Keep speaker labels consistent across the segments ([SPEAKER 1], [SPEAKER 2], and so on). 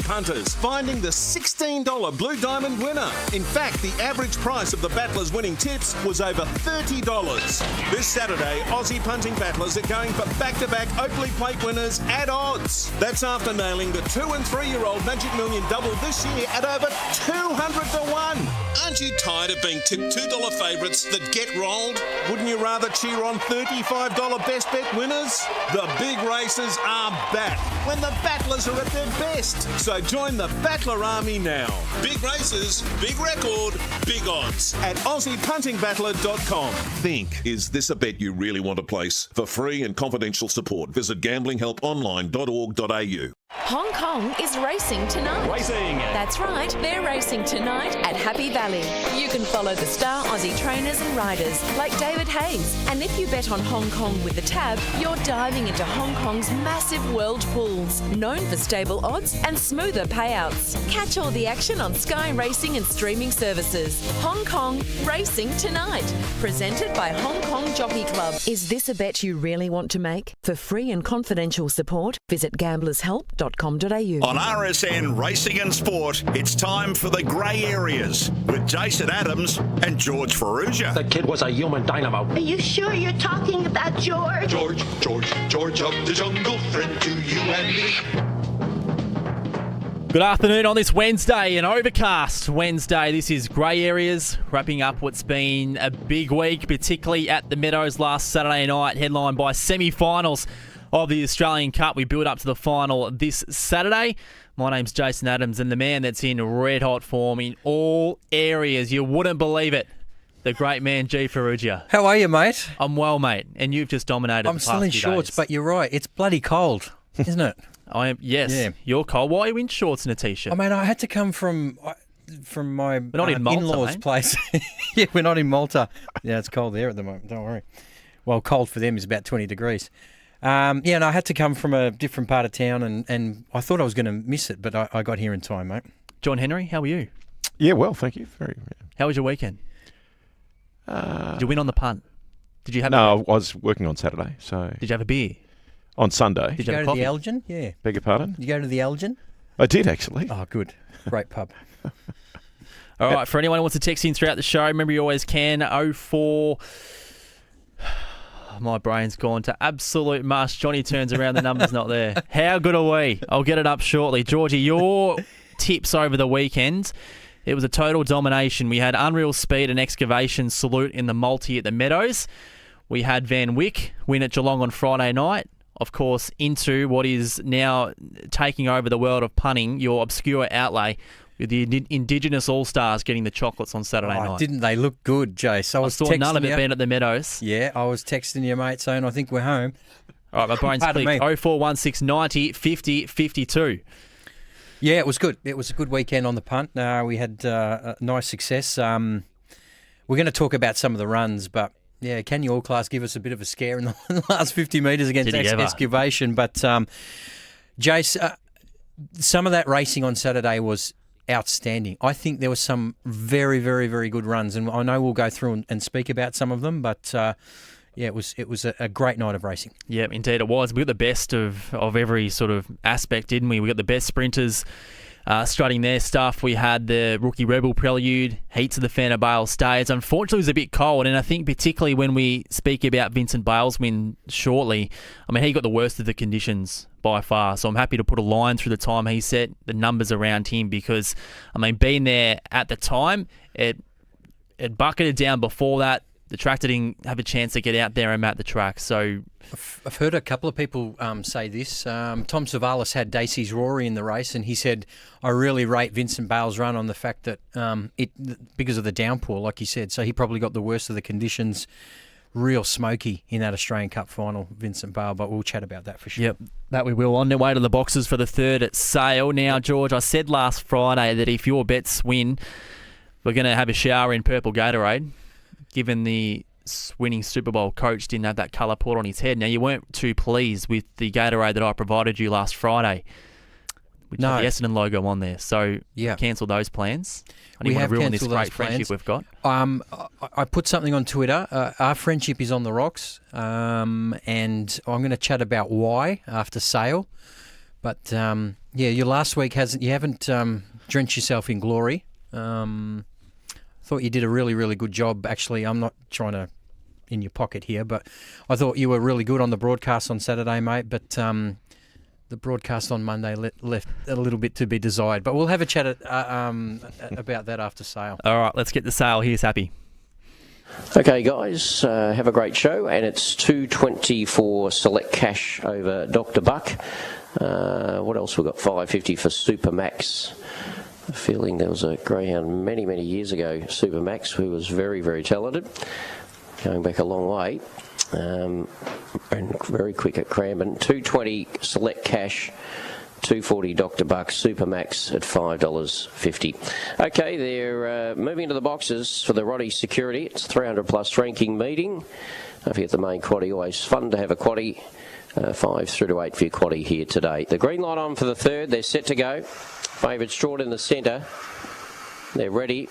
[SPEAKER 1] punters, finding the $16 Blue Diamond winner. In fact, the average price of the battlers' winning tips was over $30. This Saturday, Aussie punting battlers are going for back-to-back Oakley Plate winners at odds. That's after nailing the 2- and 3-year-old Magic Million double this year at over 200 to 1. Aren't you tired of being tipped $2 favourites that get rolled? Wouldn't you rather cheer on $35 best bet winners? The big races are back when the battlers are at their best. So join the Battler Army now. Big races, big record, big odds at AussiePuntingBattler.com. Think, is this a bet you really want to place? For free and confidential support, visit gamblinghelponline.org.au.
[SPEAKER 2] Hong Kong is racing tonight.
[SPEAKER 3] Racing!
[SPEAKER 2] That's right, they're racing tonight at Happy Valley. You can follow the star Aussie trainers and riders like David Hayes. And if you bet on Hong Kong with the tab, you're diving into Hong Kong's massive world pools, known for stable odds and smoother payouts. Catch all the action on Sky Racing and streaming services. Hong Kong racing tonight. Presented by Hong Kong Jockey Club. Is this a bet you really want to make? For free and confidential support, visit gamblershelp.com.au.
[SPEAKER 4] On RSN Racing and Sport, it's time for the grey areas with Jason Adams and George Ferrugia.
[SPEAKER 3] The kid was a human dynamo.
[SPEAKER 5] Are you sure you're talking about George?
[SPEAKER 6] George of the jungle, friend to you and me.
[SPEAKER 7] Good afternoon on this Wednesday, an overcast Wednesday. This is Grey Areas, wrapping up what's been a big week, particularly at the Meadows last Saturday night, headlined by semi-finals of the Australian Cup. We build up to the final this Saturday. My name's Jason Adams, and the man that's in red-hot form in all areas, you wouldn't believe it, the great man, G. Ferrugia.
[SPEAKER 8] How are you, mate?
[SPEAKER 7] I'm well, mate, and you've just dominated.
[SPEAKER 8] I'm still in shorts, but you're right. It's bloody cold, isn't it?
[SPEAKER 7] I am. Yes, yeah. You're cold. Why are you in shorts and a t-shirt?
[SPEAKER 8] I mean, I had to come from my
[SPEAKER 7] not in Malta,
[SPEAKER 8] in-laws'
[SPEAKER 7] mate.
[SPEAKER 8] place. Yeah, we're not in Malta. Yeah, it's cold there at the moment. Don't worry. Well, cold for them is about 20 degrees. I had to come from a different part of town, and I thought I was going to miss it, but I got here in time, mate.
[SPEAKER 7] John Henry, how are you?
[SPEAKER 9] Yeah, well, thank you.
[SPEAKER 7] How was your weekend? Did you win on the punt? Did you have?
[SPEAKER 9] No, I was working on Saturday. So
[SPEAKER 7] did you have a beer?
[SPEAKER 9] On Sunday.
[SPEAKER 8] Did you go to the Elgin? Yeah.
[SPEAKER 9] Beg your pardon?
[SPEAKER 8] Did you go to the Elgin?
[SPEAKER 9] I did, actually.
[SPEAKER 8] Oh, good. Great pub.
[SPEAKER 7] All right, for anyone who wants to text in throughout the show, remember you always can. 04... My brain's gone to absolute mush. Johnny turns around, the number's not there. How good are we? I'll get it up shortly. Georgie, your tips over the weekend. It was a total domination. We had Unreal Speed and Excavation salute in the multi at the Meadows. We had Van Wyck win at Geelong on Friday night. Of course, into what is now taking over the world of punting, your obscure outlay with the Indigenous All-Stars getting the chocolates on Saturday night.
[SPEAKER 8] Didn't they look good, Jace?
[SPEAKER 7] I saw none of it being at the Meadows.
[SPEAKER 8] Yeah, I was texting you, mate, saying I think we're home.
[SPEAKER 7] All right, my brain's clicked. 0416 90 50 52.
[SPEAKER 8] Yeah, it was good. It was a good weekend on the punt. We had a nice success. We're going to talk about some of the runs, but yeah, can you all class give us a bit of a scare in the last 50 metres against Excavation? But Jace, some of that racing on Saturday was outstanding. I think there were some very, very, very good runs, and I know we'll go through and speak about some of them, but it was a great night of racing.
[SPEAKER 7] Yeah, indeed it was. We got the best of every sort of aspect, didn't we? We got the best sprinters strutting their stuff. We had the Rookie Rebel Prelude, heats of the Fanta Bale Stays. Unfortunately, it was a bit cold, and I think particularly when we speak about Vincent Bale's win shortly, I mean, he got the worst of the conditions by far. So I'm happy to put a line through the time he set, the numbers around him, because, I mean, being there at the time, it bucketed down before that. The tractor didn't have a chance to get out there and map the track. So
[SPEAKER 8] I've heard a couple of people say this. Tom Savalas had Dacey's Rory in the race, and he said, I really rate Vincent Bale's run on the fact that because of the downpour, like he said. So he probably got the worst of the conditions. Real smoky in that Australian Cup final, Vincent Bale, but we'll chat about that for sure.
[SPEAKER 7] Yep, that we will. On their way to the boxes for the third at Sale. Now, George, I said last Friday that if your bets win, we're going to have a shower in purple Gatorade, given the winning Super Bowl coach didn't have that colour poured on his head. Now, you weren't too pleased with the Gatorade that I provided you last Friday, which had the Essendon logo on there. So cancel those plans. I didn't want to ruin this great friendship we've got.
[SPEAKER 8] I put something on Twitter. Our friendship is on the rocks, and I'm going to chat about why after Sale. But your last week you haven't drenched yourself in glory. Thought you did a really, really good job. Actually, I'm not trying to in your pocket here, but I thought you were really good on the broadcast on Saturday, mate. But the broadcast on Monday left a little bit to be desired. But we'll have a chat about that after sale.
[SPEAKER 7] All right, let's get the sale. Here's Happy.
[SPEAKER 3] Okay, guys, have a great show, and it's $2.20 for Select Cash over Dr. Buck. What else we got? $5.50 for Supermax. A feeling there was a greyhound many, many years ago, Supermax, who was very, very talented, going back a long way, and very quick at Cranbourne. $2.20 Select Cash. $2.40 Dr. Buck, Supermax at $5.50. Okay, they're moving into the boxes for the Roddy Security. It's a 300 plus ranking meeting. Don't forget the main quaddie, always fun to have a quaddie. 5 through to 8 for your quaddie here today. The green light on for the third. They're set to go. Favourite Strawn in the centre. They're ready.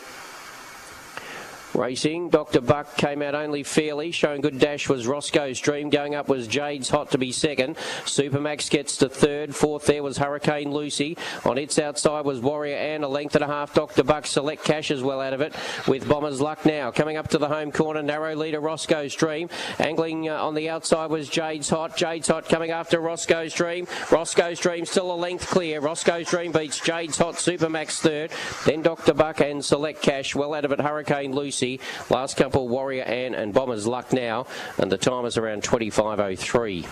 [SPEAKER 3] Racing, Dr. Buck came out only fairly. Showing good dash was Roscoe's Dream. Going up was Jade's Hot to be second. Supermax gets to third. Fourth there was Hurricane Lucy. On its outside was Warrior Ann, a length and a half. Dr. Buck Select Cash as well out of it with Bomber's Luck now. Coming up to the home corner, narrow leader Roscoe's Dream. Angling on the outside was Jade's Hot. Jade's Hot coming after Roscoe's Dream. Roscoe's Dream still a length clear. Roscoe's Dream beats Jade's Hot, Supermax third. Then Dr. Buck and Select Cash. Well out of it, Hurricane Lucy. Last couple, Warrior Ann and Bomber's Luck now, and the time is around 25.03.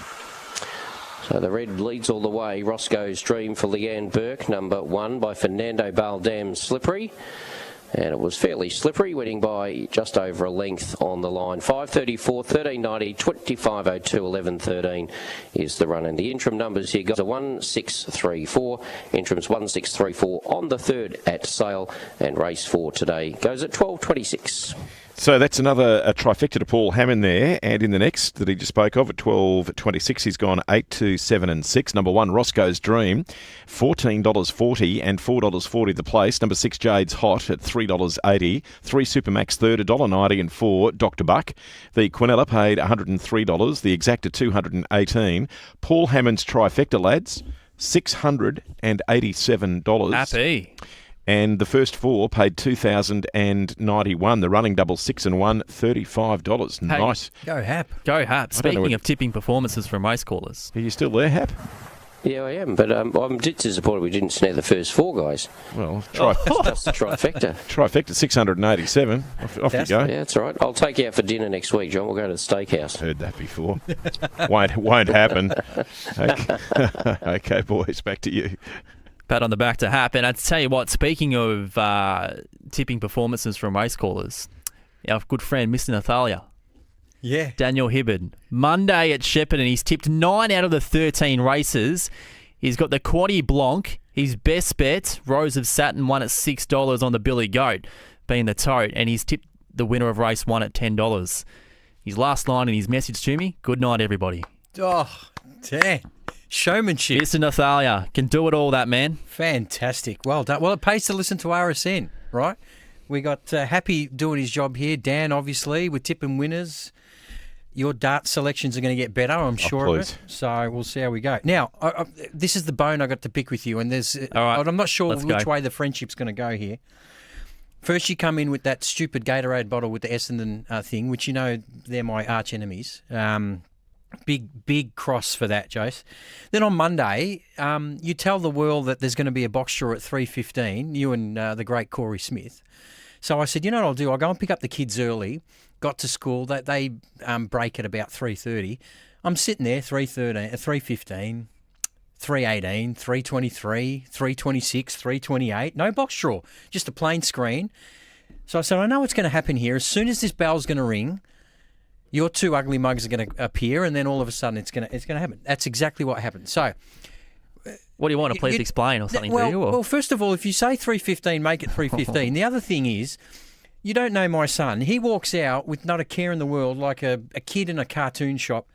[SPEAKER 3] So the red leads all the way. Roscoe's Dream for Leanne Burke, number 1 by Fernando Baldam Slippery. And it was fairly slippery, winning by just over a length on the line. 5.34, 13.90, 25.02, 11.13 is the run. And the interim numbers here got a 1.634. Interims 1.634 on the third at sale. And race 4 today goes at 12.26.
[SPEAKER 9] So that's another trifecta to Paul Hammond there. And in the next that he just spoke of at 12.26, he's gone 8, 2, 7 and 6. Number 1, Roscoe's Dream, $14.40 and $4.40 the place. Number 6, Jade's Hot at $3.80. 3, Supermax third, $1.90 and 4, Dr. Buck. The Quinella paid $103. The Exacta $218. Paul Hammond's trifecta, lads, $687.
[SPEAKER 7] Happy.
[SPEAKER 9] And the first 4 paid $2,091. The running double 6 and 1, $35.
[SPEAKER 7] Hey,
[SPEAKER 9] nice.
[SPEAKER 8] Go Hap.
[SPEAKER 7] Go Hap. Speaking of tipping performances from race callers.
[SPEAKER 9] Are you still there, Hap?
[SPEAKER 3] Yeah, I am, but I'm disappointed we didn't snare the first 4 guys.
[SPEAKER 9] Well,
[SPEAKER 3] That's the trifecta.
[SPEAKER 9] trifecta, 687. Off you go.
[SPEAKER 3] Yeah, that's all right. I'll take you out for dinner next week, John. We'll go to the steakhouse.
[SPEAKER 9] Heard that before. won't happen. Okay, boys, back to you.
[SPEAKER 7] Pat on the back to Hap. And I'd tell you what, speaking of tipping performances from race callers, our good friend, Mr. Nathalia.
[SPEAKER 8] Yeah.
[SPEAKER 7] Daniel Hibbard. Monday at Shepparton, he's tipped 9 out of the 13 races. He's got the Quaddie Blanc. His best bet, Rose of Saturn, won at $6 on the Billy Goat, being the tote. And he's tipped the winner of race 1 at $10. His last line in his message to me, good night, everybody.
[SPEAKER 8] Oh, damn. Showmanship.
[SPEAKER 7] Mr. Nathalia can do it all, that man.
[SPEAKER 8] Fantastic. Well done. Well, it pays to listen to RSN, right? We got Happy doing his job here. Dan, obviously, with tipping winners. Your dart selections are going to get better, I'm sure of it. So we'll see how we go. Now, this is the bone I got to pick with you, and there's.
[SPEAKER 7] All right,
[SPEAKER 8] I'm not sure which
[SPEAKER 7] go.
[SPEAKER 8] way the friendship's going to go here. First, you come in with that stupid Gatorade bottle with the Essendon thing, which you know they're my arch enemies. Big cross for that, Jace. Then on Monday, you tell the world that there's going to be a box draw at 3:15. You and the great Corey Smith. So I said, you know what I'll do? I'll go and pick up the kids early. Got to school. They break at about 3:30. I'm sitting there 3:15, 3:18, 3:23, 3:26, 3:28. No box draw, just a plain screen. So I said, I know what's going to happen here. As soon as this bell's going to ring, your 2 ugly mugs are going to appear, and then all of a sudden it's going to happen. That's exactly what happened. So,
[SPEAKER 7] what do you want to please explain or something to you? Or?
[SPEAKER 8] Well, first of all, if you say 3:15, make it 3:15. The other thing is, you don't know my son. He walks out with not a care in the world, like a kid in a cartoon shop.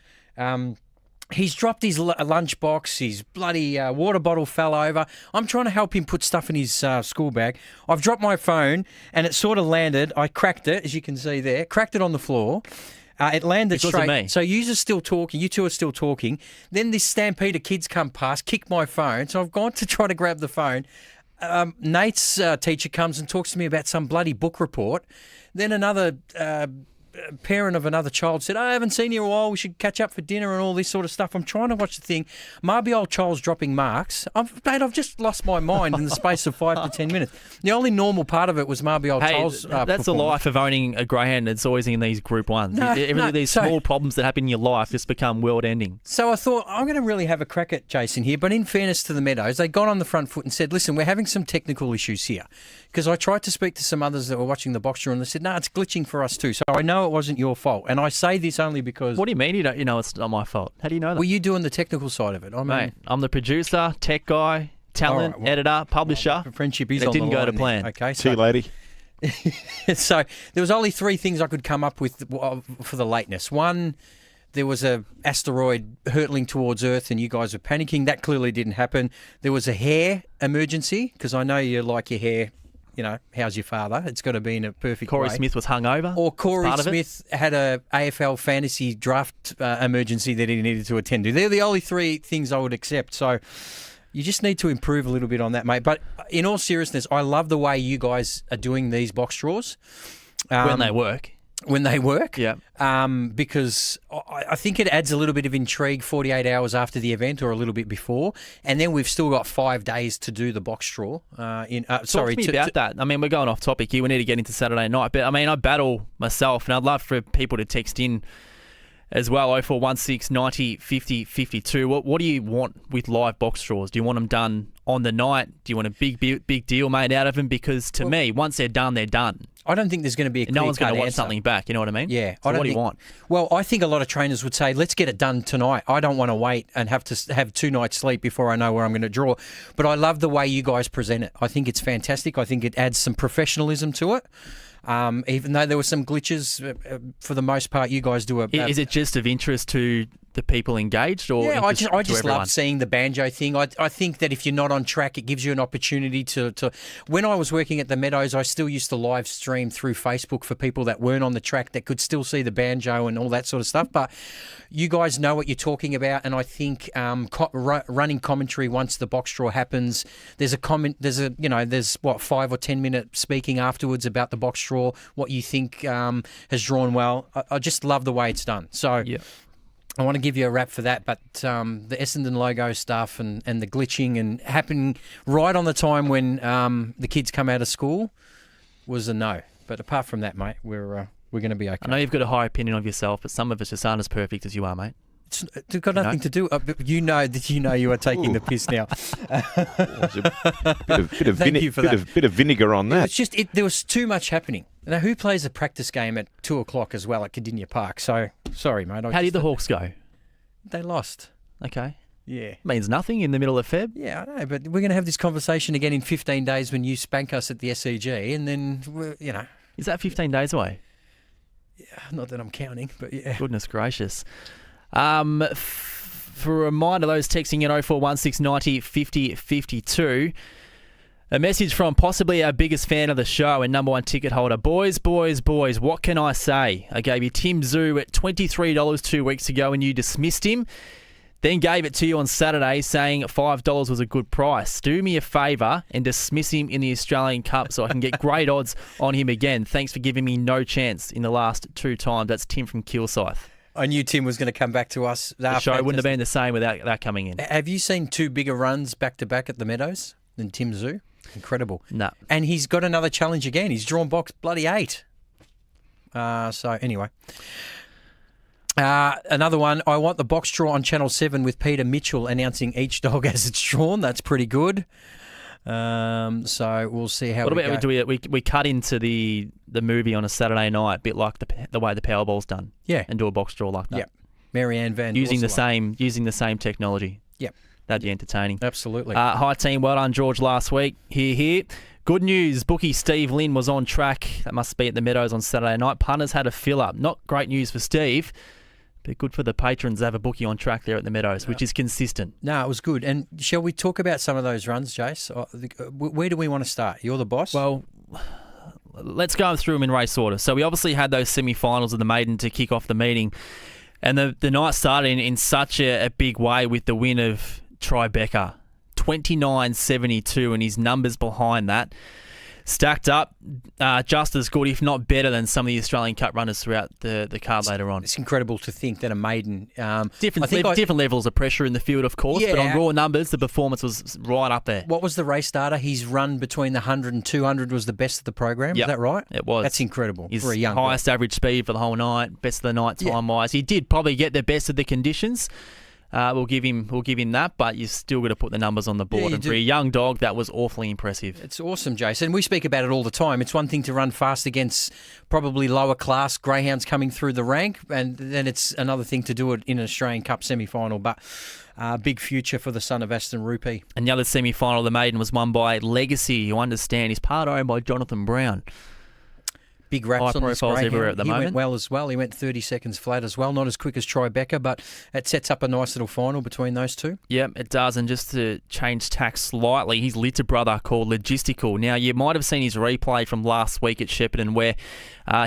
[SPEAKER 8] He's dropped his lunchbox. His bloody water bottle fell over. I'm trying to help him put stuff in his school bag. I've dropped my phone, and it sort of landed. I cracked it, as you can see there. Cracked it on the floor. It landed
[SPEAKER 7] Because of
[SPEAKER 8] straight.
[SPEAKER 7] me.
[SPEAKER 8] So you are still talking. You two are still talking. Then this stampede of kids come past, kick my phone. So I've gone to try to grab the phone. Nate's teacher comes and talks to me about some bloody book report. Then another parent of another child said, I haven't seen you in a while. We should catch up for dinner and all this sort of stuff. I'm trying to watch the thing. Marby old Charles dropping marks. I've just lost my mind in the space of 5 to 10 minutes. The only normal part of it was Marby old Charles.
[SPEAKER 7] That's the life of owning a greyhound. It's always in these Group 1s. These
[SPEAKER 8] So-
[SPEAKER 7] small problems that happen in your life just become world-ending.
[SPEAKER 8] So I thought, I'm going to really have a crack at Jason here. But in fairness to the Meadows, they got on the front foot and said, listen, we're having some technical issues here. Because I tried to speak to some others that were watching the box draw and they said, no, it's glitching for us too. So I know it wasn't your fault. And I say this only because...
[SPEAKER 7] What do you mean you know it's not my fault? How do you know that?
[SPEAKER 8] Were you doing the technical side of it? I mean,
[SPEAKER 7] Mate, I'm the producer, tech guy, talent,
[SPEAKER 8] All right, well,
[SPEAKER 7] editor, publisher.
[SPEAKER 8] friendship is
[SPEAKER 7] It
[SPEAKER 8] on
[SPEAKER 7] didn't
[SPEAKER 8] the
[SPEAKER 7] go to
[SPEAKER 8] line
[SPEAKER 7] plan.
[SPEAKER 8] there. Okay,
[SPEAKER 9] See you, lady.
[SPEAKER 8] So there was only 3 things I could come up with for the lateness. One, there was a asteroid hurtling towards Earth and you guys were panicking. That clearly didn't happen. There was a hair emergency because I know you like your hair. You know, how's your father? It's got to be in a perfect
[SPEAKER 7] Corey
[SPEAKER 8] way.
[SPEAKER 7] Smith was hungover.
[SPEAKER 8] Or Corey
[SPEAKER 7] Part of it.
[SPEAKER 8] Smith had a AFL fantasy draft emergency that he needed to attend to. They're the only 3 things I would accept. So you just need to improve a little bit on that, mate. But in all seriousness, I love the way you guys are doing these box draws.
[SPEAKER 7] When they work.
[SPEAKER 8] When they work.
[SPEAKER 7] Yeah.
[SPEAKER 8] Because I think it adds a little bit of intrigue 48 hours after the event or a little bit before. And then we've still got 5 days to do the box draw.
[SPEAKER 7] Talk to me about that. I mean, we're going off topic here. We need to get into Saturday night. But, I mean, I battle myself, and I'd love for people to text in as well, 0416 90 50 52. What do you want with live box draws? Do you want them done on the night? Do you want a big deal made out of them? Because to me, once they're done, they're done.
[SPEAKER 8] I don't think there's going to be a
[SPEAKER 7] No one's going to watch
[SPEAKER 8] answer.
[SPEAKER 7] something back. You know what I mean?
[SPEAKER 8] Yeah.
[SPEAKER 7] So what do you want?
[SPEAKER 8] Well, I think a lot of trainers would say, let's get it done tonight. I don't want to wait and have to have 2 nights sleep before I know where I'm going to draw. But I love the way you guys present it. I think it's fantastic. I think it adds some professionalism to it. Even though there were some glitches, for the most part, you guys do
[SPEAKER 7] Is it just of interest to the people engaged, or
[SPEAKER 8] yeah, I just
[SPEAKER 7] everyone?
[SPEAKER 8] love seeing the banjo thing. I think that if you're not on track, it gives you an opportunity to. When I was working at the Meadows, I still used to live stream through Facebook for people that weren't on the track that could still see the banjo and all that sort of stuff. But you guys know what you're talking about, and I think running commentary once the box draw happens. There's 5 or 10 minute speaking afterwards about the box draw, what you think has drawn well. I just love the way it's done. So.
[SPEAKER 7] Yeah.
[SPEAKER 8] I want to give you a rap for that, but the Essendon logo stuff and the glitching and happening right on the time when the kids come out of school was a no. But apart from that, mate, we're going to be okay.
[SPEAKER 7] I know you've got a high opinion of yourself, but some of us just aren't as perfect as you are, mate.
[SPEAKER 8] It's got nothing to do. You know you are taking the piss now.
[SPEAKER 9] Bit of vinegar on that.
[SPEAKER 8] It's just there was too much happening. Now, who plays a practice game at 2:00 as well at Cardinia Park? So sorry, mate.
[SPEAKER 7] How did the Hawks go?
[SPEAKER 8] They lost.
[SPEAKER 7] Okay.
[SPEAKER 8] Yeah.
[SPEAKER 7] Means nothing in the middle of Feb.
[SPEAKER 8] Yeah, I know, but we're going to have this conversation again in 15 days when you spank us at the SCG, and then,
[SPEAKER 7] Is that 15 days away?
[SPEAKER 8] Yeah, not that I'm counting, but yeah.
[SPEAKER 7] Goodness gracious. For a reminder, those texting in 0416 90 50 52, a message from possibly our biggest fan of the show and number 1 ticket holder. Boys, what can I say? I gave you Tim Zoo at $23 2 weeks ago and you dismissed him. Then gave it to you on Saturday saying $5 was a good price. Do me a favour and dismiss him in the Australian Cup so I can get great odds on him again. Thanks for giving me no chance in the last 2 times. That's Tim from Kilsyth.
[SPEAKER 8] I knew Tim was going to come back to us.
[SPEAKER 7] The show wouldn't have been the same without that coming in.
[SPEAKER 8] Have you seen 2 bigger runs back-to-back at the Meadows than Tim Zoo? Incredible.
[SPEAKER 7] No.
[SPEAKER 8] And he's got another challenge again. He's drawn box bloody 8. So anyway. Another one. I want the box draw on Channel 7 with Peter Mitchell announcing each dog as it's drawn. That's pretty good. So we'll see how
[SPEAKER 7] what
[SPEAKER 8] we
[SPEAKER 7] about
[SPEAKER 8] go.
[SPEAKER 7] we cut into the movie on a Saturday night, a bit like the way the Powerball's done.
[SPEAKER 8] Yeah.
[SPEAKER 7] And do a box draw like that.
[SPEAKER 8] Yeah. Marianne Van
[SPEAKER 7] using
[SPEAKER 8] Dorselaar.
[SPEAKER 7] using the same technology.
[SPEAKER 8] Yep.
[SPEAKER 7] That'd be entertaining.
[SPEAKER 8] Absolutely.
[SPEAKER 7] Hi team, well done George last week. Here. Good news, bookie Steve Lynn was on track. That must be at the Meadows on Saturday night. Punters had a fill-up. Not great news for Steve, but good for the patrons to have a bookie on track there at the Meadows, which is consistent.
[SPEAKER 8] No, it was good. And shall we talk about some of those runs, Jace? Where do we want to start? You're the boss?
[SPEAKER 7] Well, let's go through them in race order. So we obviously had those semi-finals of the maiden to kick off the meeting. And the night started in such a big way with the win of Tribeca. 29.72, and his numbers behind that stacked up just as good, if not better, than some of the Australian Cup runners throughout the card later on.
[SPEAKER 8] It's incredible to think that a maiden...
[SPEAKER 7] different levels of pressure in the field, of course, but on raw numbers, the performance was right up there.
[SPEAKER 8] What was the race data? His run between the 100 and 200 was the best of the program. Is that right?
[SPEAKER 7] It was.
[SPEAKER 8] That's incredible for a young
[SPEAKER 7] highest
[SPEAKER 8] guy.
[SPEAKER 7] average speed for the whole night, best of the night time-wise. He did probably get the best of the conditions. We'll give him that, but you still got to put the numbers on the board. And for a young dog, that was awfully impressive.
[SPEAKER 8] It's awesome, Jason. We speak about it all the time. It's one thing to run fast against probably lower class greyhounds coming through the rank, and then it's another thing to do it in an Australian Cup semi-final. But big future for the son of Aston Rupee.
[SPEAKER 7] And the other semi-final of the maiden was won by Legacy. You understand, he's part owned by Jonathan Brown.
[SPEAKER 8] Big raps on this greyhound.
[SPEAKER 7] Everywhere at the moment.
[SPEAKER 8] He went well as well. He went 30 seconds flat as well. Not as quick as Tribeca, but it sets up a nice little final between those two.
[SPEAKER 7] Yep, it does. And just to change tack slightly, his litter brother called Logistical. Now, you might have seen his replay from last week at Shepparton where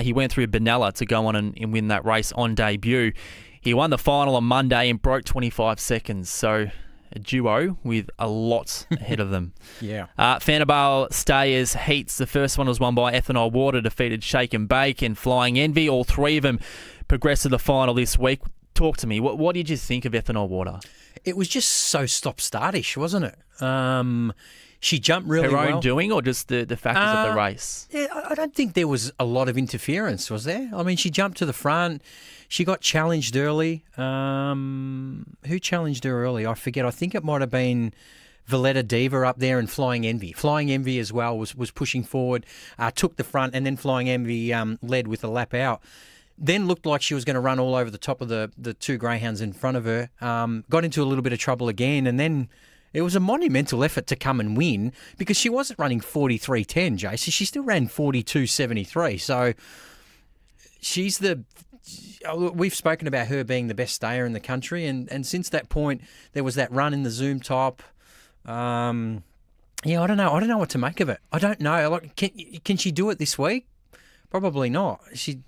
[SPEAKER 7] he went through Benalla to go on and win that race on debut. He won the final on Monday and broke 25 seconds. So a duo with a lot ahead of them.
[SPEAKER 8] Yeah.
[SPEAKER 7] Fanabale Stayers heats. The first one was won by Ethanol Water, defeated Shake and Bake and Flying Envy. All three of them progressed to the final this week. Talk to me. What did you think of Ethanol Water?
[SPEAKER 8] It was just so stop-startish, wasn't it? She jumped really well.
[SPEAKER 7] Her own doing or just the factors of the race?
[SPEAKER 8] Yeah, I don't think there was a lot of interference, was there? I mean, she jumped to the front. She got challenged early. Who challenged her early? I forget. I think it might have been Valletta Diva up there and Flying Envy. Flying Envy as well was pushing forward, took the front, and then Flying Envy led with a lap out. Then looked like she was going to run all over the top of the two greyhounds in front of her. Got into a little bit of trouble again, and then it was a monumental effort to come and win because she wasn't running 43.10, Jason. She still ran 42.73. So we've spoken about her being the best stayer in the country, and since that point, there was that run in the Zoom top. I don't know. I don't know what to make of it. I don't know. Like, can she do it this week? Probably not.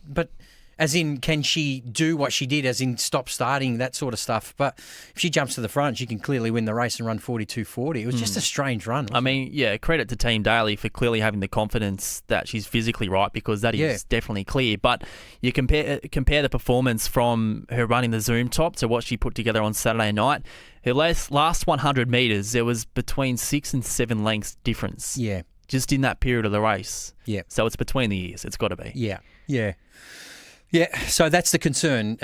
[SPEAKER 8] But as in, can she do what she did, as in stop starting, that sort of stuff? But if she jumps to the front, she can clearly win the race and run 42.40. It was just a strange run.
[SPEAKER 7] I mean, yeah, credit to Team Daly for clearly having the confidence that she's physically right, because that is definitely clear. But you compare the performance from her running the Zoom top to what she put together on Saturday night. Her last 100 metres, there was between 6 and 7 lengths difference.
[SPEAKER 8] Yeah.
[SPEAKER 7] Just in that period of the race.
[SPEAKER 8] Yeah.
[SPEAKER 7] So it's between the ears. It's got to be.
[SPEAKER 8] Yeah. Yeah. Yeah, so that's the concern.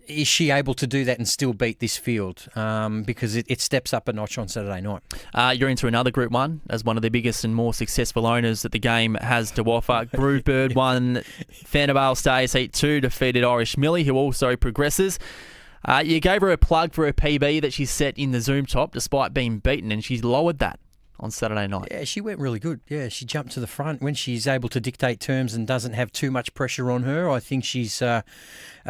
[SPEAKER 8] Is she able to do that and still beat this field? Because it steps up a notch on Saturday night.
[SPEAKER 7] You're into another Group 1 as one of the biggest and more successful owners that the game has to offer. Groove Bird won Fanabale Stayers Heat 2, defeated Irish Millie, who also progresses. You gave her a plug for her PB that she set in the Zoom top despite being beaten, and she's lowered that on Saturday night.
[SPEAKER 8] Yeah, she went really good. Yeah, she jumped to the front when she's able to dictate terms and doesn't have too much pressure on her. I think she's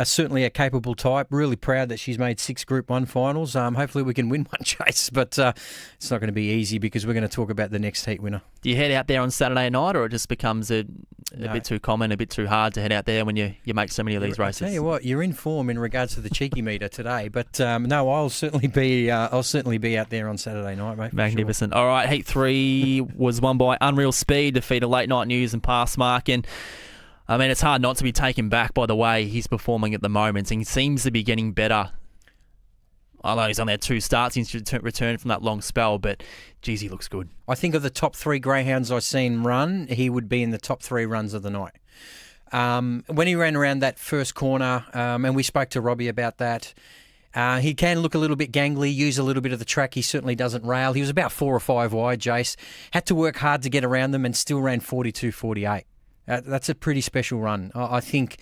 [SPEAKER 8] certainly a capable type. Really proud that she's made 6 Group 1 finals. Hopefully we can win one, Chase, but it's not going to be easy because we're going to talk about the next heat winner.
[SPEAKER 7] Do you head out there on Saturday night, or it just becomes a bit too common, a bit too hard to head out there when you make so many of these races?
[SPEAKER 8] I tell you what, you're in form in regards to the cheeky meter today, but no, I'll certainly be out there on Saturday night, mate.
[SPEAKER 7] Magnificent.
[SPEAKER 8] Sure.
[SPEAKER 7] All right, Heat 3 was won by Unreal Speed, defeated Late Night News and Passmark, and I mean, it's hard not to be taken back by the way he's performing at the moment, and he seems to be getting better. Although he's only had 2 starts since returned from that long spell, but geez, he looks good.
[SPEAKER 8] I think of the top 3 greyhounds I've seen run, he would be in the top 3 runs of the night. When he ran around that first corner, and we spoke to Robbie about that, he can look a little bit gangly, use a little bit of the track. He certainly doesn't rail. He was about 4 or 5 wide, Jace. Had to work hard to get around them and still ran 42.48. That's a pretty special run. I think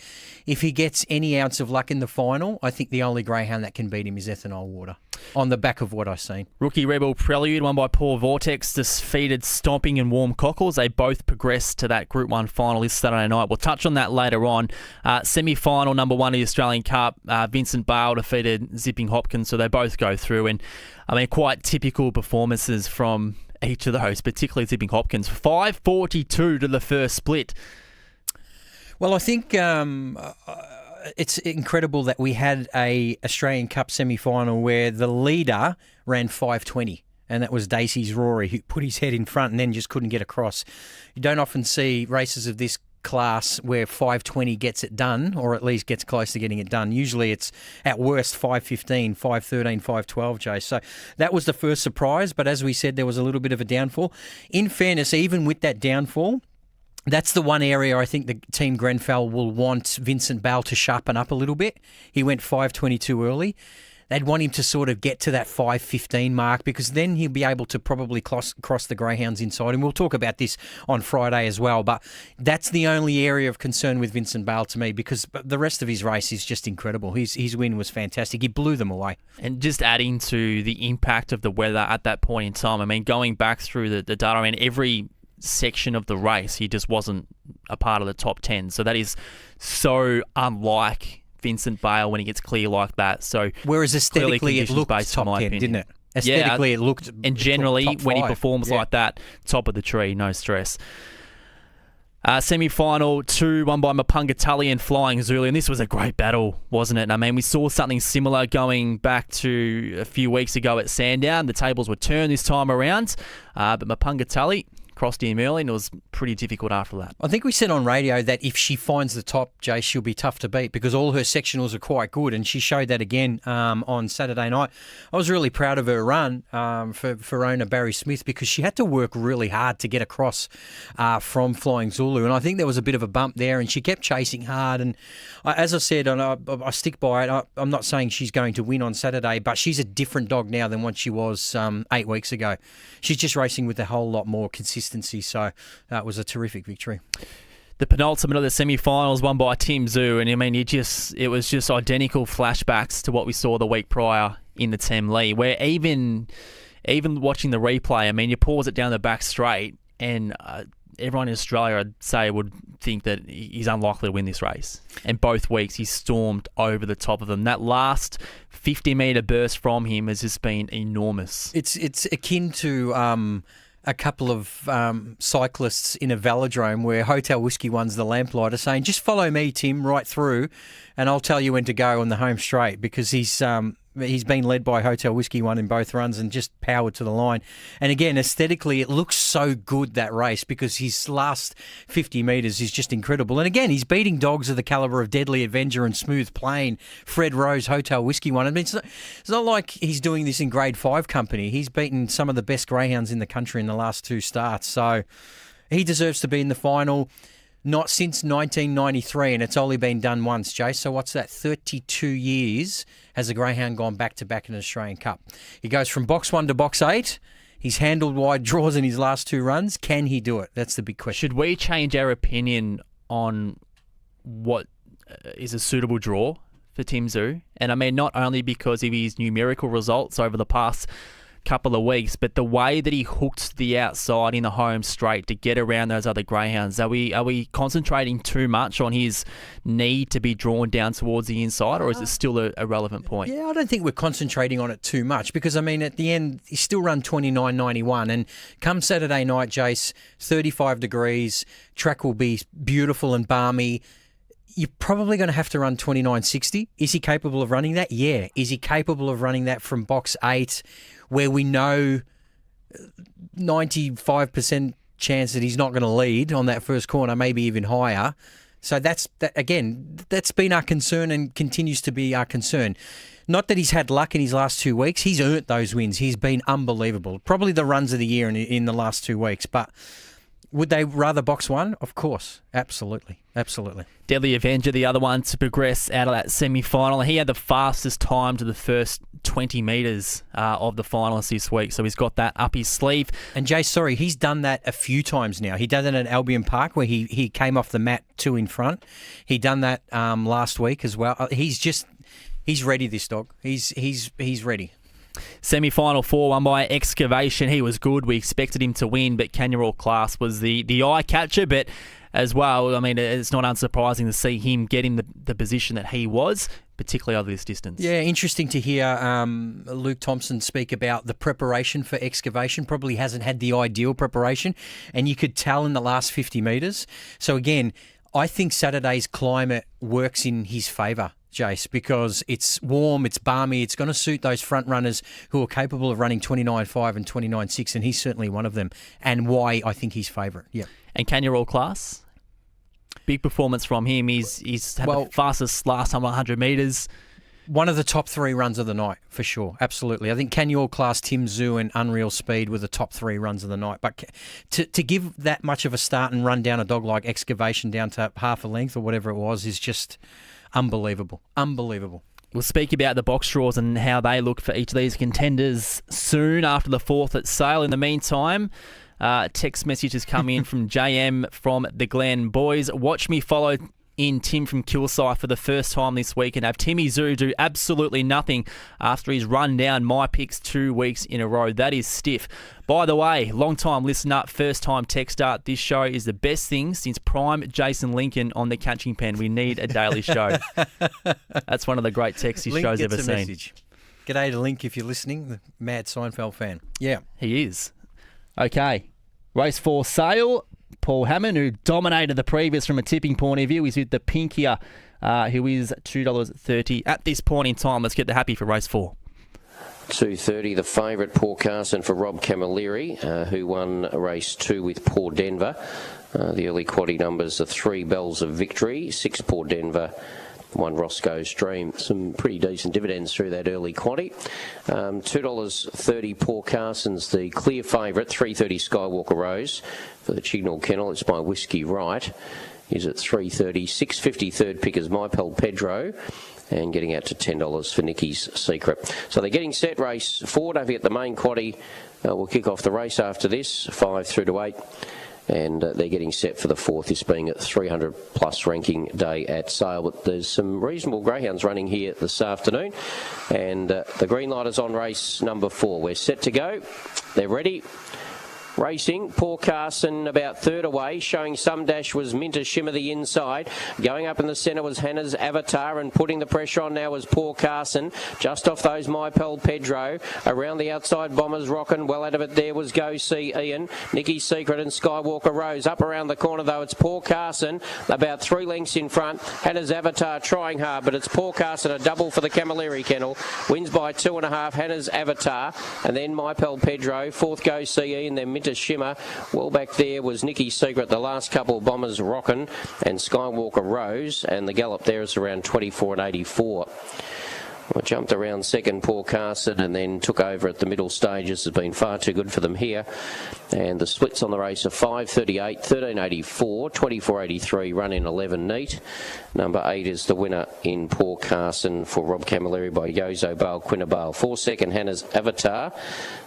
[SPEAKER 8] if he gets any ounce of luck in the final, I think the only greyhound that can beat him is Ethanol Water, on the back of what I've seen.
[SPEAKER 7] Rookie Rebel Prelude, won by Paul Vortex, defeated Stomping and Warm Cockles. They both progressed to that Group 1 final this Saturday night. We'll touch on that later on. Semi-final, number 1 of the Australian Cup, Vincent Bale defeated Zipping Hopkins, so they both go through. And, I mean, quite typical performances from each of those, particularly Zipping Hopkins. 5:42 to the first split.
[SPEAKER 8] Well, I think it's incredible that we had a Australian Cup semi-final where the leader ran 5:20. And that was Dacey's Rory, who put his head in front and then just couldn't get across. You don't often see races of this class where 5:20 gets it done, or at least gets close to getting it done. Usually it's at worst 5:15, 5:13, 5:12, Jay. So that was the first surprise, but as we said, there was a little bit of a downfall. In fairness, even with that downfall, that's the one area I think the team Grenfell will want Vincent Bale to sharpen up a little bit. He went 5:22 early. They'd want him to sort of get to that 5:15 mark, because then he'll be able to probably cross the greyhounds inside. And we'll talk about this on Friday as well. But that's the only area of concern with Vincent Bale to me, because the rest of his race is just incredible. His win was fantastic. He blew them away.
[SPEAKER 7] And just adding to the impact of the weather at that point in time, I mean, going back through the data, I mean, every section of the race, he just wasn't a part of the top 10. So that is so unlike Vincent Bale when he gets clear like that. So
[SPEAKER 8] whereas aesthetically it looked top 10, didn't it? Aesthetically it looked,
[SPEAKER 7] and generally
[SPEAKER 8] top
[SPEAKER 7] when he
[SPEAKER 8] 5.
[SPEAKER 7] performs like that, top of the tree, no stress. Semi-final 2 won by Mapunga Tully and Flying Zulu, and this was a great battle, wasn't it? I mean, we saw something similar going back to a few weeks ago at Sandown. The tables were turned this time around, but Mapunga Tully crossed him early, and it was pretty difficult after that.
[SPEAKER 8] I think we said on radio that if she finds the top, Jay, she'll be tough to beat, because all her sectionals are quite good, and she showed that again on Saturday night. I was really proud of her run for owner Barry Smith, because she had to work really hard to get across from Flying Zulu, and I think there was a bit of a bump there, and she kept chasing hard. And as I said, and I stick by it, I'm not saying she's going to win on Saturday, but she's a different dog now than what she was 8 weeks ago. She's just racing with a whole lot more consistency. So that was a terrific victory.
[SPEAKER 7] The penultimate of the semi-finals won by Tim Zhu, and I mean, it was just identical flashbacks to what we saw the week prior in the Temlee, where even watching the replay, I mean, you pause it down the back straight, and everyone in Australia, I'd say, would think that he's unlikely to win this race. And both weeks, he stormed over the top of them. That last 50-metre burst from him has just been enormous.
[SPEAKER 8] It's akin to a couple of cyclists in a velodrome where Hotel Whiskey One's the lamplighter saying, just follow me, Tim, right through, and I'll tell you when to go on the home straight, because he's been led by Hotel Whiskey One in both runs and just powered to the line. And again, aesthetically, it looks so good, that race, because his last 50 metres is just incredible. And again, he's beating dogs of the calibre of Deadly Avenger and Smooth Plain, Fred Rose, Hotel Whiskey One. I mean, it's not like he's doing this in Grade 5 company. He's beaten some of the best greyhounds in the country in the last 2 starts. So he deserves to be in the final. Not since 1993, and it's only been done once, Jay. So what's that? 32 years has a greyhound gone back-to-back in an Australian Cup. He goes from box 1 to box 8. He's handled wide draws in his last 2 runs. Can he do it? That's the big question.
[SPEAKER 7] Should we change our opinion on what is a suitable draw for Tim Zhu? And I mean, not only because of his numerical results over the past couple of weeks, but the way that he hooked the outside in the home straight to get around those other greyhounds. Are we concentrating too much on his need to be drawn down towards the inside, or is it still a relevant point?
[SPEAKER 8] Yeah, I don't think we're concentrating on it too much, because I mean, at the end, he still run 29.91, and come Saturday night, Jace, 35 degrees, track will be beautiful and balmy. You're probably going to have to run 29.60. Is he capable of running that? Yeah. Is he capable of running that from box 8, where we know 95% chance that he's not going to lead on that first corner, maybe even higher? So that's been our concern and continues to be our concern. Not that he's had luck in his last 2 weeks. He's earned those wins. He's been unbelievable. Probably the runs of the year in the last 2 weeks, but would they rather box 1? Of course. Absolutely. Absolutely.
[SPEAKER 7] Deadly Avenger, the other one to progress out of that semi-final. He had the fastest time to the first 20 metres of the finalists this week, so he's got that up his sleeve.
[SPEAKER 8] And Jay, sorry, he's done that a few times now. He did that at Albion Park, where he came off the mat 2 in front. He done that last week as well. He's ready, this dog. He's ready.
[SPEAKER 7] Semi-final 4 won by Excavation. He was good. We expected him to win, but Kangaroo Class was the eye catcher. But as well, I mean, it's not unsurprising to see him get in the position that he was. particularly over this distance.
[SPEAKER 8] Yeah, interesting to hear Luke Thompson speak about the preparation for excavation. Probably hasn't had the ideal preparation, and you could tell in the last 50 metres. So again, I think Saturday's climate works in his favour, Jace, because it's warm, it's balmy, it's going to suit those front runners who are capable of running 29.5 and 29.6, and he's certainly one of them, and why I think he's favourite. Yeah.
[SPEAKER 7] And Kenya All Class? Big performance from him. He's had the fastest last time 100 metres.
[SPEAKER 8] One of the top 3 runs of the night, for sure. Absolutely. I think Kenya All Class, Tim Zhu and Unreal Speed were the top 3 runs of the night. But to give that much of a start and run down a dog like Excavation down to half a length or whatever it was is just unbelievable. Unbelievable.
[SPEAKER 7] We'll speak about the box draws and how they look for each of these contenders soon after the 4th at Sale. In the meantime, text message has come in from JM from the Glen. Boys, watch me follow in Tim from Kilsyth for the first time this week and have Timmy Zhu do absolutely nothing after he's run down my picks 2 weeks in a row. That is stiff. By the way, long-time listener, first-time texter, this show is the best thing since prime Jason Lincoln on the catching pen. We need a daily show. That's one of the great texts this show's ever seen.
[SPEAKER 8] Message. G'day to Link if you're listening, the mad Seinfeld fan. Yeah.
[SPEAKER 7] He is. Okay. Race 4 Sale. Paul Hammond, who dominated the previous from a tipping point of view, is with the pink here, who is $2.30 at this point in time. Let's get the happy for race 4.
[SPEAKER 3] 2.30, the favourite, Paul Carson for Rob Camilleri, who won race 2 with Port Denver. The early quaddie numbers are 3 Bells of Victory, 6 Port Denver, 1 Roscoe's Dream. Some pretty decent dividends through that early quaddie. $2.30 Paul Carson's the clear favourite. 3.30 Skywalker Rose for the Chignall Kennel. It's by Whiskey Wright. Is at 3.30. 6.50 third pick is My Pel Pedro. And getting out to $10 for Nicky's Secret. So they're getting set. Race 4. Don't forget the main quaddie will kick off the race after this, 5 through to 8. And they're getting set for the 4th, this being a 300-plus ranking day at Sale. But there's some reasonable greyhounds running here this afternoon. And the green light is on race number 4. We're set to go. They're ready. Racing, Paul Carson about third away, showing some dash was Minter Shimmer the inside. Going up in the centre was Hannah's Avatar, and putting the pressure on now was Paul Carson. Just off those My Pel Pedro. Around the outside, Bombers rocking. Well out of it there was Go See Ian. Nicky's Secret and Skywalker Rose. Up around the corner though, it's Paul Carson, about 3 lengths in front. Hannah's Avatar trying hard, but it's Paul Carson, a double for the Camilleri Kennel. Wins by 2.5, Hannah's Avatar, and then My Pel Pedro. 4th Go See Ian, then Minter Shimmer. Well back there was Nicky's Secret. The last couple, Bombers rocking, and Skywalker Rose, and the gallop there is around 24 and 84. Well, jumped around second, Paul Carson, and then took over at the middle stages. Has been far too good for them here. And the splits on the race are 5.38, 13.84, 24.83, run in 11 neat. Number 8 is the winner in Paul Carson for Rob Camilleri by Yozo Bale Quinabale. 4 second, Hannah's Avatar.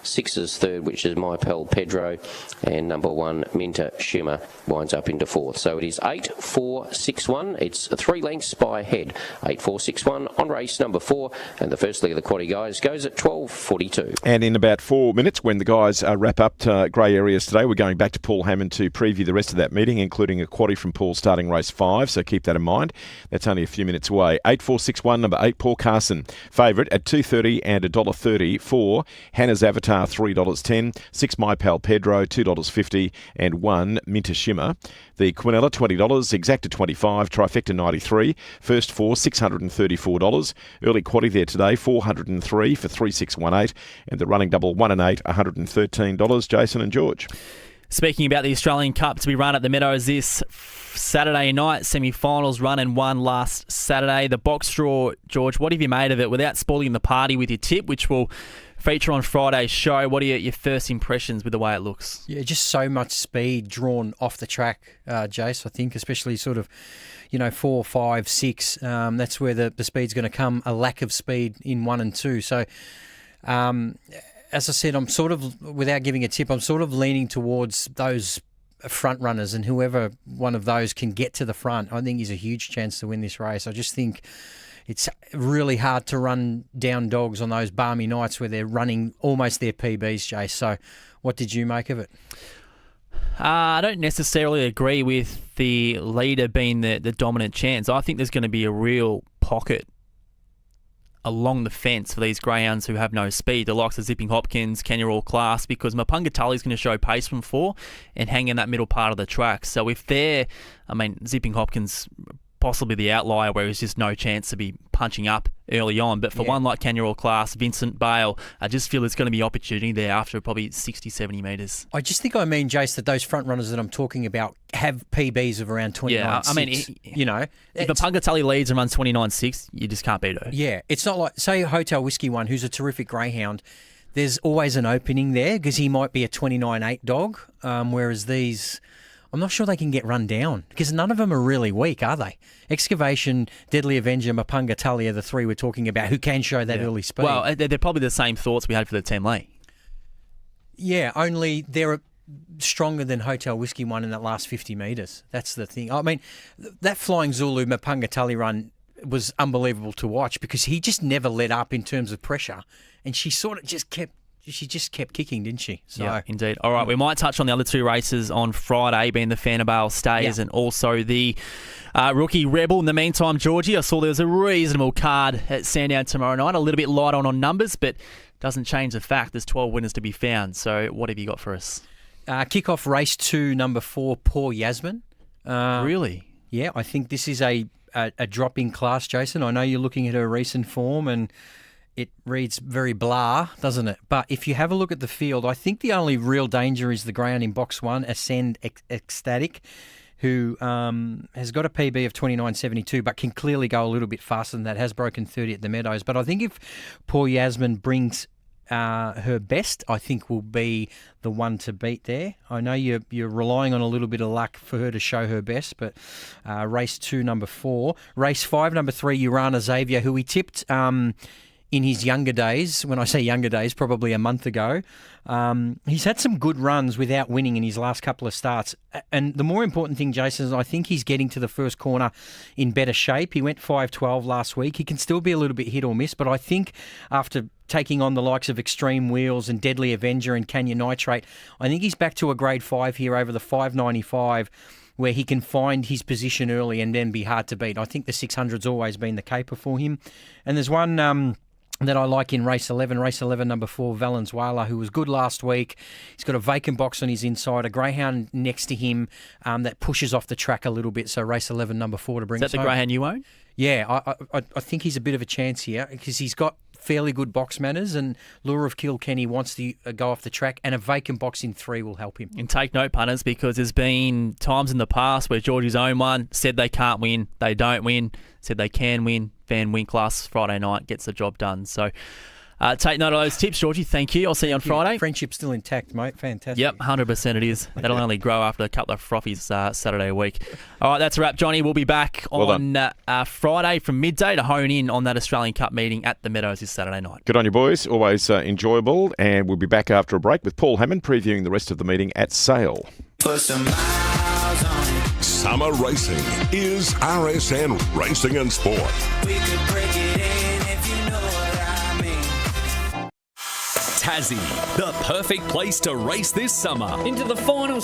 [SPEAKER 3] 6 is third, which is My Pel Pedro. And number 1, Minter Shimmer, winds up into 4th. So it is 8, 4, 6, 1. It's 3 lengths by head. 8, 4, 6, 1 on race number 4. And the first leg of the quaddie guys goes at 12.42.
[SPEAKER 9] And in about 4 minutes, when the guys wrap up grey areas today, we're going back to Paul Hammond to preview the rest of that meeting, including a quaddie from Paul starting race 5. So keep that in mind. That's only a few minutes away. 8, 4, 6, 1, number 8, Paul Carson. Favourite at $2.30 and $1.30. 4, Hannah's Avatar, $3.10. 6, My Pel Pedro, $2.50. And 1, Minter Shimmer. The Quinella, $20. Exacta, $25. Trifecta, $93. First 4, $634. Early quaddie there today, $403 for 3618, and the running double 1 and 8, $113. Jason and George.
[SPEAKER 7] Speaking about the Australian Cup to be run at the Meadows this Saturday night, semi-finals run and won last Saturday. The box draw, George, what have you made of it without spoiling the party with your tip, which will feature on Friday's show? What are your first impressions with the way it looks?
[SPEAKER 8] Yeah, just so much speed drawn off the track, Jace, I think, especially sort of, 4, 5, 6. That's where the speed's going to come, a lack of speed in 1 and 2. So, as I said, I'm sort of, without giving a tip, I'm sort of leaning towards those front runners, and whoever one of those can get to the front, I think is a huge chance to win this race. I just think it's really hard to run down dogs on those balmy nights where they're running almost their PBs, Jay. So what did you make of it?
[SPEAKER 7] I don't necessarily agree with the leader being the dominant chance. I think there's going to be a real pocket along the fence for these greyhounds who have no speed, the likes of Zipping Hopkins, Kenya All Class, because Mapungatully is going to show pace from 4 and hang in that middle part of the track. So if Zipping Hopkins possibly the outlier where there's just no chance to be punching up early on. But for one like Kenya All Class, Vincent Bale, I just feel there's going to be opportunity there after probably 60, 70 metres.
[SPEAKER 8] I just think Jace, that those front runners that I'm talking about have PBs of around 29.6.
[SPEAKER 7] Yeah, I mean, if Mapungatully leads and runs 29.6, you just can't beat her.
[SPEAKER 8] Yeah, it's not like, say, Hotel Whiskey One, who's a terrific greyhound. There's always an opening there because he might be a 29.8 dog, whereas these... I'm not sure they can get run down because none of them are really weak, are they? Excavation, Deadly Avenger, Mapungatully are the 3 we're talking about who can show that early speed.
[SPEAKER 7] Well, they're probably the same thoughts we had for the Temley.
[SPEAKER 8] Yeah, only they're stronger than Hotel Whiskey One in that last 50 metres. That's the thing. I mean, that Flying Zulu Mapungatully run was unbelievable to watch because he just never let up in terms of pressure, and she sort of just kept kicking, didn't she? So,
[SPEAKER 7] yeah, indeed. All right, we might touch on the other 2 races on Friday, being the Fanabale Stays and also the Rookie Rebel. In the meantime, Georgie, I saw there was a reasonable card at Sandown tomorrow night, a little bit light on numbers, but doesn't change the fact there's 12 winners to be found. So what have you got for us?
[SPEAKER 8] Kick-off race 2, number 4, Poor Yasmin.
[SPEAKER 7] Really?
[SPEAKER 8] Yeah, I think this is a drop-in class, Jason. I know you're looking at her recent form and it reads very blah, doesn't it? But if you have a look at the field, I think the only real danger is the greyhound in box 1, Ascend Ecstatic, who has got a PB of 29.72 but can clearly go a little bit faster than that, has broken 30 at the Meadows. But I think if Poor Yasmin brings her best, I think will be the one to beat there. I know you're relying on a little bit of luck for her to show her best, but race 2, number 4. Race 5, number 3, Urana Xavier, who we tipped... in his younger days, when I say younger days, probably a month ago, he's had some good runs without winning in his last couple of starts. And the more important thing, Jason, is I think he's getting to the first corner in better shape. He went 5.12 last week. He can still be a little bit hit or miss, but I think after taking on the likes of Extreme Wheels and Deadly Avenger and Canyon Nitrate, I think he's back to a grade 5 here over the 5.95, where he can find his position early and then be hard to beat. I think the 600's always been the caper for him. And there's one... that I like in race 11, number 4, Valenzuela, who was good last week. He's got a vacant box on his inside, a greyhound next to him that pushes off the track a little bit. So race 11, number 4 to bring us home.
[SPEAKER 7] Is that the greyhound you own?
[SPEAKER 8] Yeah, I think he's a bit of a chance here because he's got fairly good box manners and Lure of Kilkenny wants to go off the track and a vacant box in 3 will help him.
[SPEAKER 7] And take note, punters, because there's been times in the past where Georgie's own one, said they can't win, they don't win, said they can win. Van Winkler Friday night gets the job done. So take note of those tips, Georgie. Thank you. I'll see you on Friday.
[SPEAKER 8] Friendship's still intact, mate. Fantastic.
[SPEAKER 7] Yep, 100% it is. That'll only grow after a couple of frothies Saturday week. All right, that's a wrap, Johnny. We'll be back on Friday from midday to hone in on that Australian Cup meeting at the Meadows this Saturday night.
[SPEAKER 9] Good on you, boys. Always enjoyable. And we'll be back after a break with Paul Hammond previewing the rest of the meeting at Sale.
[SPEAKER 10] Put some miles on it.
[SPEAKER 11] Summer racing is RSN Racing and Sport.
[SPEAKER 10] We could break it in if you know what I mean.
[SPEAKER 12] Tassie, the perfect place to race this summer.
[SPEAKER 13] Into the final